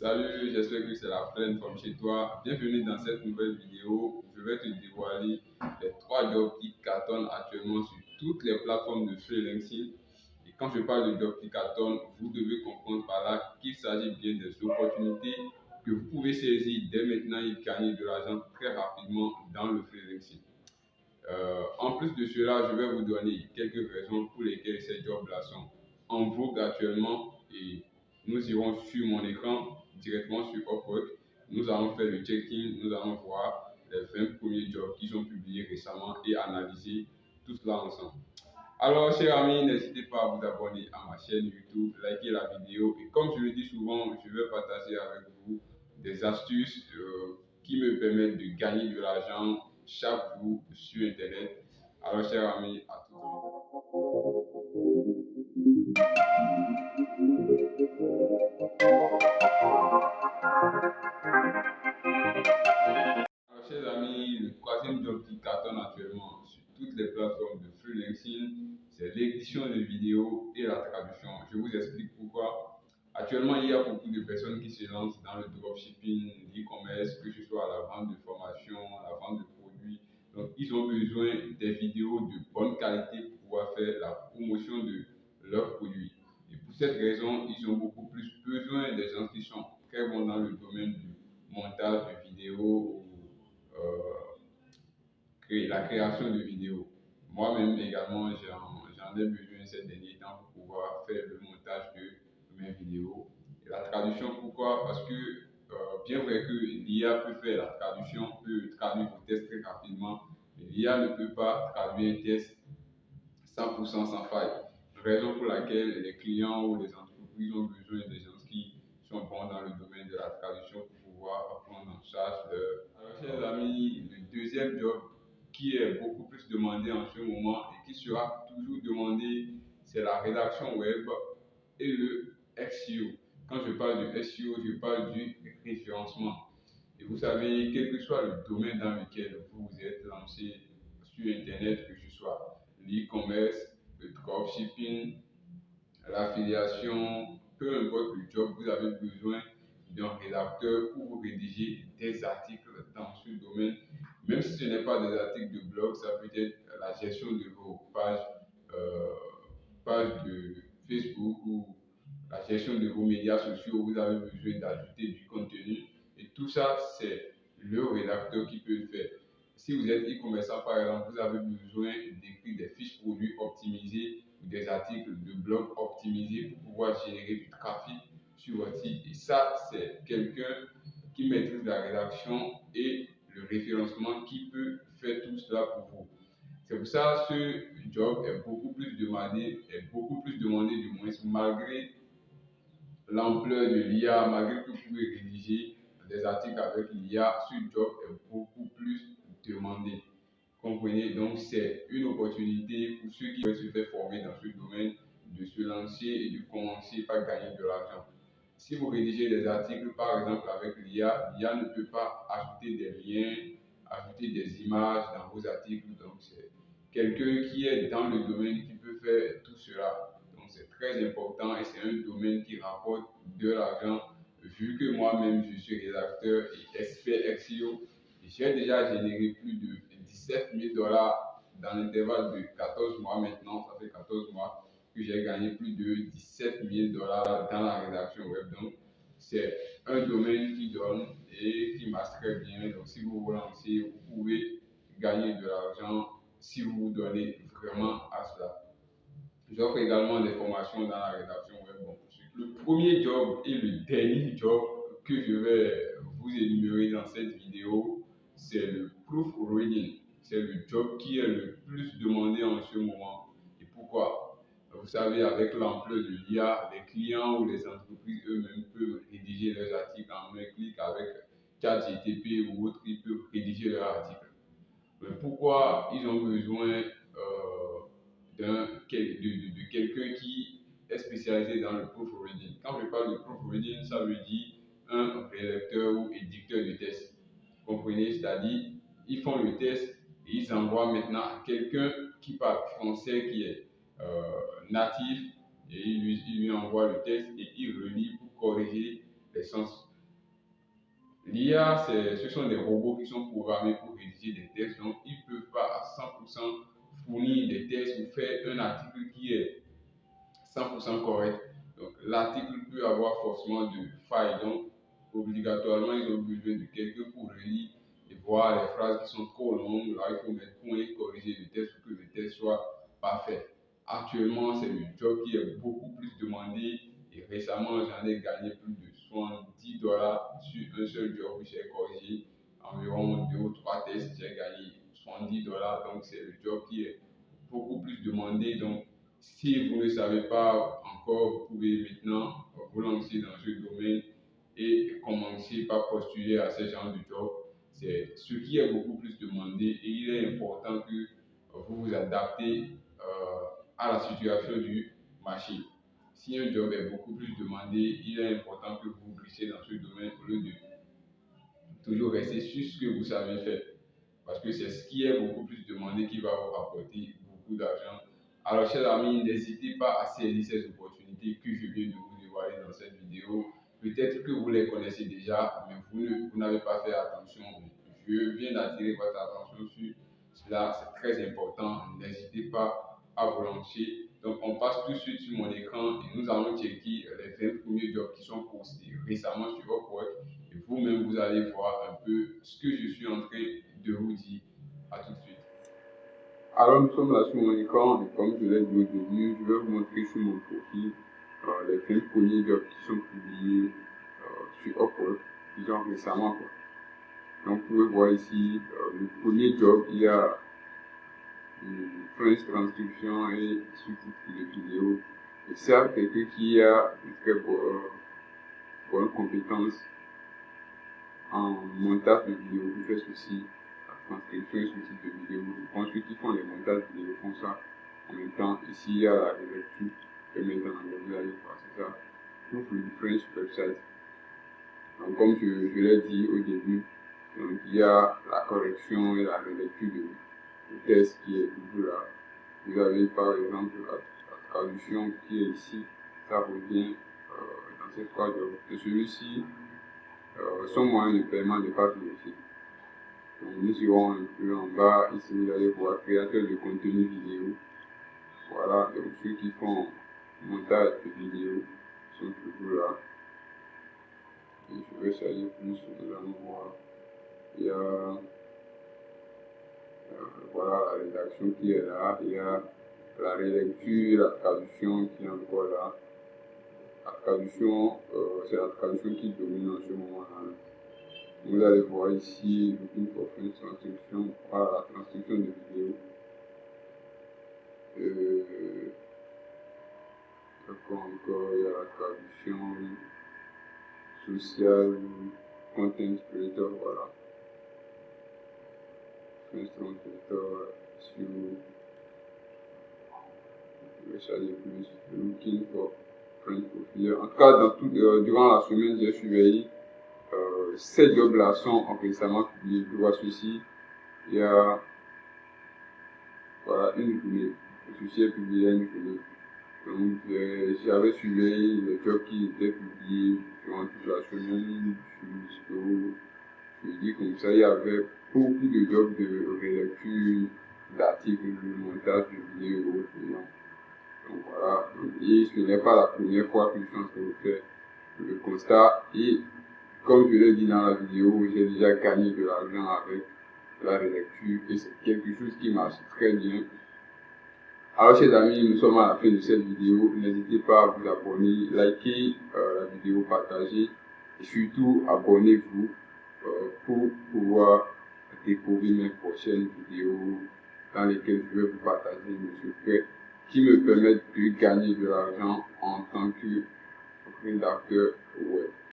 Salut, j'espère que c'est la pleine forme chez toi. Bienvenue dans cette nouvelle vidéo. Je vais te dévoiler les 3 jobs qui cartonnent actuellement sur toutes les plateformes de freelancing. Et quand je parle de jobs qui cartonnent, vous devez comprendre par là qu'il s'agit bien des opportunités que vous pouvez saisir dès maintenant et gagner de l'argent très rapidement dans le freelancing. En plus de cela, je vais vous donner quelques raisons pour lesquelles ces jobs-là sont en vogue actuellement et nous irons sur mon écran directement sur Upwork. Nous allons faire le check-in, nous allons voir les 20 premiers jobs qui sont publiés récemment et analyser tout cela ensemble. Alors, chers amis, n'hésitez pas à vous abonner à ma chaîne YouTube, liker la vidéo et comme je le dis souvent, je vais partager avec vous des astuces qui me permettent de gagner de l'argent chaque jour sur Internet. Alors, chers amis, à tout de suite. Alors, chers amis, le troisième job qui cartonne actuellement sur toutes les plateformes de freelancing, c'est l'édition de vidéos et la traduction. Je vous explique pourquoi. Actuellement, il y a beaucoup de personnes qui se lancent dans le dropshipping, l'e-commerce, que ce soit la vente de formations, la vente de produits. Donc, ils ont besoin des vidéos de bonne qualité pour pouvoir faire la promotion de leurs produits. Et pour cette raison, ils ont beaucoup plus besoin des gens qui sont très bons dans le domaine du montage de vidéos la création de vidéos. Moi-même également, j'en ai besoin ces derniers temps pour pouvoir faire le montage de mes vidéos. Et la traduction, pourquoi? Parce que bien vrai que l'IA peut faire la traduction, peut traduire vos tests très rapidement, mais l'IA ne peut pas traduire un test 100% sans faille. Raison pour laquelle les clients ou les entreprises ont besoin des gens qui sont bons dans le domaine de la traduction pour pouvoir prendre en charge leur. Alors, chers amis, le deuxième job qui est beaucoup plus demandé en ce moment et qui sera toujours demandé, c'est la rédaction web et le SEO. Quand je parle de SEO, je parle du référencement. Et vous savez, quel que soit le domaine dans lequel vous vous êtes lancé sur Internet, que ce soit l'e-commerce, le dropshipping, l'affiliation, peu importe le job, vous avez besoin d'un rédacteur pour vous rédiger des articles dans ce domaine. Même si ce n'est pas des articles de blog, ça peut être la gestion de vos pages de Facebook ou la gestion de vos médias sociaux. Vous avez besoin d'ajouter du contenu et tout ça, c'est le rédacteur qui peut le faire. Si vous êtes e-commerçant par exemple, vous avez besoin d'écrire des fiches produits optimisées ou des articles de blog optimisés pour pouvoir générer du trafic sur votre site. Et ça, c'est quelqu'un qui maîtrise la rédaction et le référencement qui peut faire tout cela pour vous. C'est pour ça que ce job est beaucoup plus demandé, du moins, malgré l'ampleur de l'IA, malgré que vous pouvez rédiger des articles avec l'IA, ce job est beaucoup plus demandé. Comprenez, donc c'est une opportunité pour ceux qui veulent se faire former dans ce domaine de se lancer et de commencer par gagner de l'argent. Si vous rédigez des articles, par exemple avec l'IA, l'IA ne peut pas ajouter des liens, ajouter des images dans vos articles. Donc c'est quelqu'un qui est dans le domaine qui peut faire tout cela. Donc c'est très important et c'est un domaine qui rapporte de l'argent. Vu que moi-même je suis rédacteur et expert SEO, j'ai déjà généré plus de 17 000 dollars dans l'intervalle de 14 mois maintenant. Ça fait 14 mois que j'ai gagné plus de 17 000 dollars dans la rédaction web. Donc, c'est un domaine qui donne et qui marche très bien. Donc, si vous vous lancez, vous pouvez gagner de l'argent si vous vous donnez vraiment à cela. J'offre également des formations dans la rédaction web. Bon, le premier job et le dernier job que je vais vous énumérer dans cette vidéo, c'est le proofreading. C'est le job qui est le plus demandé en ce moment. Et pourquoi? Vous savez, avec l'ampleur de l'IA, les clients ou les entreprises eux-mêmes peuvent rédiger leurs articles en un clic avec ChatGPT ou autre, ils peuvent rédiger leurs articles. Mais pourquoi ils ont besoin de quelqu'un qui est spécialisé dans le proofreading? Quand je parle de proofreading, ça veut dire un rédacteur ou éditeur de test. Vous comprenez? C'est-à-dire, ils font le test et ils envoient maintenant à quelqu'un qui parle français, qui est natif, et il lui envoie le test et il relit pour corriger les sens. L'IA, ce sont des robots qui sont programmés pour rédiger des textes, donc ils ne peuvent pas à 100% fournir des textes ou faire un article qui est 100% correct. Donc l'article peut avoir forcément de failles, donc obligatoirement ils ont besoin de quelqu'un pour relire et voir les phrases qui sont trop longues. Là, il faut mettre point et corriger le texte pour que le texte soit parfait. Actuellement, c'est le job qui est beaucoup plus demandé et récemment, j'en ai gagné plus de $70 sur un seul job où j'ai corrigé environ 2 ou 3 tests. J'ai gagné $70. Donc, c'est le job qui est beaucoup plus demandé. Donc, si vous ne savez pas encore, vous pouvez maintenant vous lancer dans ce domaine et commencer par postuler à ce genre de job. C'est ce qui est beaucoup plus demandé et il est important que vous vous adaptez à la situation du marché. Si un job est beaucoup plus demandé, il est important que vous glissez dans ce domaine au lieu de toujours rester sur ce que vous savez faire. Parce que c'est ce qui est beaucoup plus demandé qui va vous rapporter beaucoup d'argent. Alors, chers amis, n'hésitez pas à saisir ces opportunités que je viens de vous dévoiler dans cette vidéo. Peut-être que vous les connaissez déjà, mais vous n'avez pas fait attention. Je viens d'attirer votre attention sur cela, c'est très important. N'hésitez pas à vous lancer. Donc, on passe tout de suite sur mon écran et nous allons checker les 20 premiers jobs qui sont postés récemment sur Upwork. Et vous-même, vous allez voir un peu ce que je suis en train de vous dire. À tout de suite. Alors, nous sommes là sur mon écran et comme je l'ai dit au début, je vais vous montrer sur mon profil les 20 premiers jobs qui sont publiés sur Upwork, disons récemment. Quoi. Donc, vous pouvez voir ici le premier job, il y a une French transcription et sous-titres de vidéo. Et ça, quelqu'un qui a une très bonne compétence en montage de vidéo, vous faites ceci, la transcription et sous-titres de vidéo. Je pense que ceux qui font les montages vidéo font ça en même temps. Ici, il y a la relecture, je vais mettre en anglais, vous allez voir, c'est ça. Proof with French website. Donc, comme je l'ai dit au début, donc, il y a la correction et la relecture de texte qui est toujours là. Vous avez par exemple la traduction qui est ici, ça revient dans ces 3 jobs. Et celui-ci, son moyen de paiement n'est pas vérifié. Donc nous irons un peu en bas, ici vous allez voir créateur de contenu vidéo. Voilà, donc ceux qui font montage de vidéo sont toujours là. Et je vais saluer plus, nous allons voir. Il y a voilà la rédaction qui est là, il y a la relecture, la traduction qui est encore là. La traduction, c'est la traduction qui domine en ce moment-là. Vous allez voir ici, une transcription, voilà la transcription de vidéo. Encore, il y a la traduction sociale, content creator, voilà. French translator, sur le chalet plus, looking for French profil. En tout cas, durant la semaine, j'ai surveillé. Ces jobs-là sont récemment publiés. Je vois ceci. Il y a voilà, une journée. Ceci est publié une journée. Donc, j'avais suivi les jobs qui étaient publiés durant toute la semaine je dis comme ça, il y avait beaucoup de jobs de relecture, d'articles, de montage de vidéos. Donc voilà, et ce n'est pas la première fois que je suis en train de faire le constat. Et comme je l'ai dit dans la vidéo, j'ai déjà gagné de l'argent avec la relecture et c'est quelque chose qui marche très bien. Alors chers amis, nous sommes à la fin de cette vidéo. N'hésitez pas à vous abonner, liker la vidéo, partager et surtout abonnez-vous pour pouvoir découvrir mes prochaines vidéos dans lesquelles je vais vous partager mes secrets qui me permettent de gagner de l'argent en tant que rédacteur web.